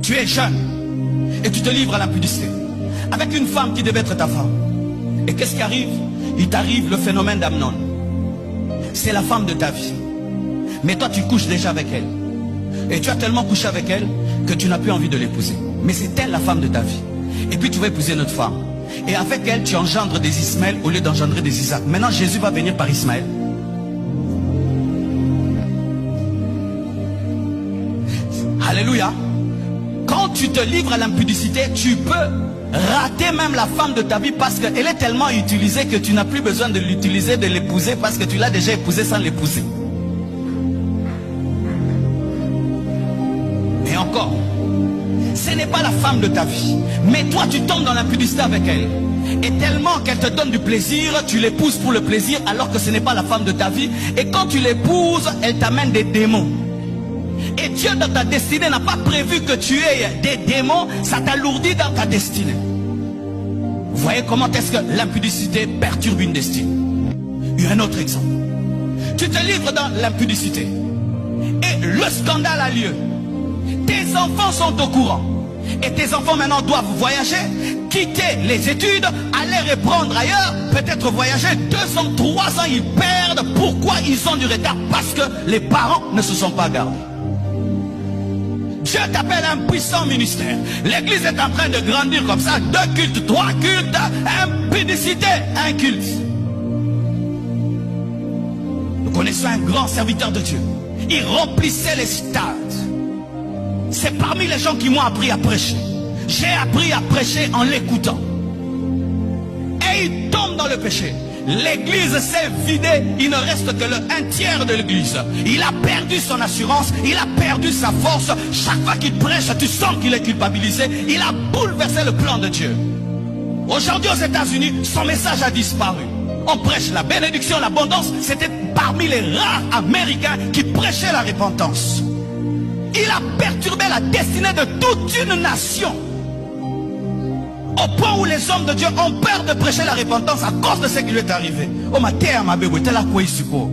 Tu es jeune et tu te livres à l'impudicité avec une femme qui devait être ta femme. Et qu'est-ce qui arrive? Il t'arrive le phénomène d'Amnon. C'est la femme de ta vie. Mais toi tu couches déjà avec elle. Et tu as tellement couché avec elle que tu n'as plus envie de l'épouser. Mais c'est elle la femme de ta vie. Et puis tu vas épouser notre femme. Et avec elle tu engendres des Ismaël au lieu d'engendrer des Isaac. Maintenant Jésus va venir par Ismaël. Alléluia. Quand tu te livres à l'impudicité, tu peux rater même la femme de ta vie parce qu'elle est tellement utilisée que tu n'as plus besoin de l'utiliser, de l'épouser parce que tu l'as déjà épousée sans l'épouser. Et encore, ce n'est pas la femme de ta vie, mais toi tu tombes dans l'impudicité avec elle. Et tellement qu'elle te donne du plaisir, tu l'épouses pour le plaisir alors que ce n'est pas la femme de ta vie. Et quand tu l'épouses, elle t'amène des démons. Et Dieu dans ta destinée n'a pas prévu que tu aies des démons, ça t'alourdit dans ta destinée. Vous voyez comment est-ce que l'impudicité perturbe une destinée. Il y a un autre exemple. Tu te livres dans l'impudicité et le scandale a lieu. Tes enfants sont au courant. Et tes enfants maintenant doivent voyager, quitter les études, aller reprendre ailleurs, peut-être voyager 2 ans, 3 ans, ils perdent. Pourquoi ils ont du retard? Parce que les parents ne se sont pas gardés. Dieu t'appelle un puissant ministère. L'église est en train de grandir comme ça. 2 cultes, 3 cultes, impudicité, un culte. Nous connaissons un grand serviteur de Dieu. Il remplissait les stades. C'est parmi les gens qui m'ont appris à prêcher. J'ai appris à prêcher en l'écoutant. Et il tombe dans le péché. L'église s'est vidée, il ne reste que un tiers de l'église. Il a perdu son assurance, il a perdu sa force. Chaque fois qu'il prêche, tu sens qu'il est culpabilisé. Il a bouleversé le plan de Dieu. Aujourd'hui aux États-Unis, son message a disparu. On prêche la bénédiction, l'abondance. C'était parmi les rares Américains qui prêchaient la repentance. Il a perturbé la destinée de toute une nation. Au point où les hommes de Dieu ont peur de prêcher la repentance à cause de ce qui lui est arrivé. Oh ma terre, ma bébé, t'es là quoi ici pour?